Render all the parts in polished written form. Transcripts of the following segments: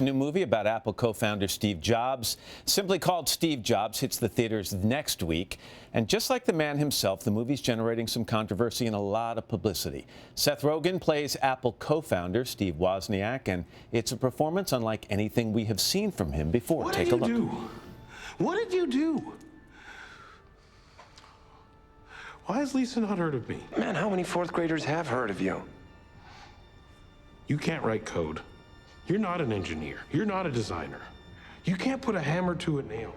A new movie about Apple co-founder Steve Jobs, simply called Steve Jobs, hits the theaters next week. And just like the man himself, the movie's generating some controversy and a lot of publicity. Seth Rogen plays Apple co-founder Steve Wozniak, and it's a performance unlike anything we have seen from him before. Take a look. What did you do? Why has Lisa not heard of me? Man, how many fourth graders have heard of you? You can't write code. You're not an engineer. You're not a designer. You can't put a hammer to a nail.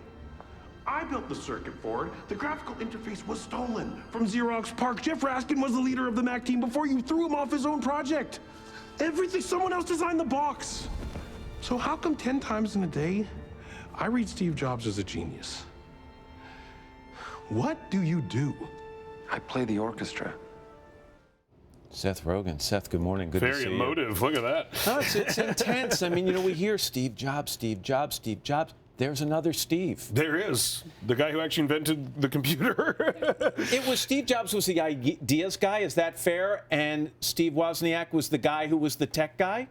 I built the circuit board. The graphical interface was stolen from Xerox PARC. Jeff Raskin was the leader of the Mac team before you threw him off his own project. Everything, someone else designed the box. So how come 10 times in a day, I read Steve Jobs as a genius? What do you do? I play the orchestra. Seth Rogen. Seth, good morning. Good to see you. Very emotive. Look at that. No, it's intense. I mean, we hear Steve Jobs, Steve Jobs, Steve Jobs. There's another Steve. There is. The guy who actually invented the computer. It was Steve Jobs was the ideas guy. Is that fair? And Steve Wozniak was the guy who was the tech guy?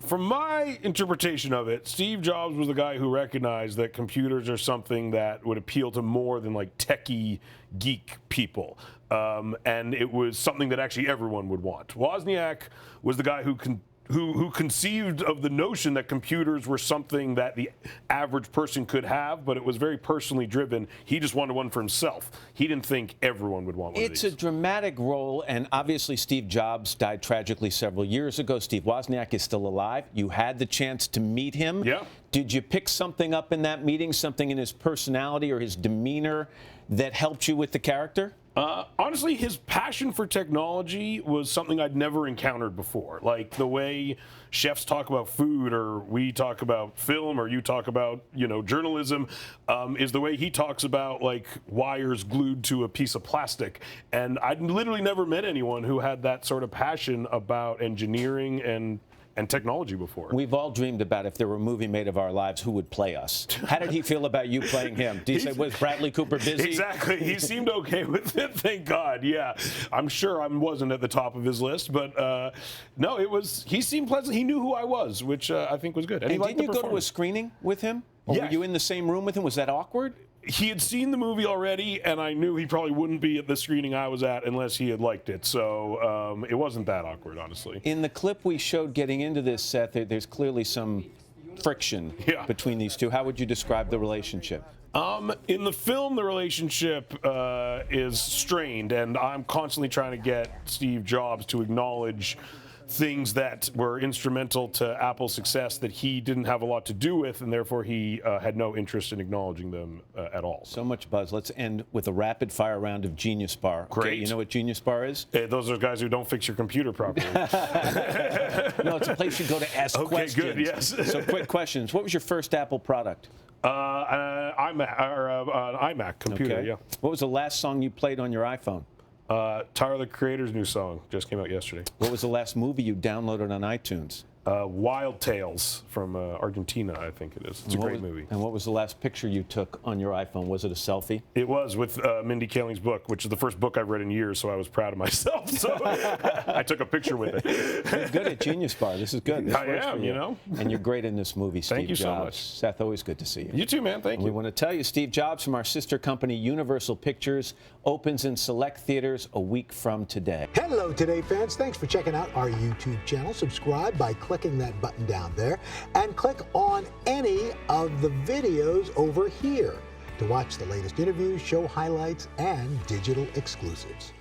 From my interpretation of it, Steve Jobs was the guy who recognized that computers are something that would appeal to more than like techie geek people. And it was something that actually everyone would want. Wozniak was the guy who conceived of the notion that computers were something that the average person could have, but it was very personally driven. He just wanted one for himself. He didn't think everyone would want one of these. It's a dramatic role, and obviously Steve Jobs died tragically several years ago. Steve Wozniak is still alive. You had the chance to meet him. Yeah. Did you pick something up in that meeting, something in his personality or his demeanor that helped you with the character? Honestly, his passion for technology was something I'd never encountered before. Like the way chefs talk about food, or we talk about film, or you talk about, journalism, is the way he talks about like wires glued to a piece of plastic. And I'd literally never met anyone who had that sort of passion about engineering and technology before. We've all dreamed about if there were a movie made of our lives, who would play us. How did he feel about you playing him? Did you say, was Bradley Cooper busy? Exactly. He seemed okay with it, thank God. Yeah. I'm sure I wasn't at the top of his list, but no, he seemed pleasant. He knew who I was, which I think was good. And didn't you go to a screening with him? Or Yeah. were you in the same room with him? Was that awkward? He had seen the movie already, and I knew he probably wouldn't be at the screening I was at unless he had liked it. So it wasn't that awkward, honestly. In the clip we showed getting into this, Seth, there's clearly some friction between these two. How would you describe the relationship? In the film, the relationship is strained, and I'm constantly trying to get Steve Jobs to acknowledge things that were instrumental to Apple's success that he didn't have a lot to do with, and therefore he had no interest in acknowledging them at all. So much buzz. Let's end with a rapid-fire round of Genius Bar. Great. Okay, you know what Genius Bar is? Those are guys who don't fix your computer properly. No, it's a place you go to ask questions. Okay, good, yes. So quick questions. What was your first Apple product? An iMac computer, Okay. yeah. What was the last song you played on your iPhone? Tyler, the Creator's new song just came out yesterday. What was the last movie you downloaded on iTunes? Wild Tales from Argentina, I think it is. It's a great movie. And what was the last picture you took on your iPhone? Was it a selfie? It was with Mindy Kaling's book, which is the first book I've read in years, so I was proud of myself. So I took a picture with it. You're good at Genius Bar. This is good. This I works am, for you. And you're great in this movie, Steve Thank you Jobs. so much. Seth, always good to see you. You too, man. Thank you. We want to tell you, Steve Jobs from our sister company, Universal Pictures, opens in select theaters a week from today. Hello, Today fans. Thanks for checking out our YouTube channel. Subscribe by clicking that button down there and click on any of the videos over here to watch the latest interviews, show highlights, and digital exclusives.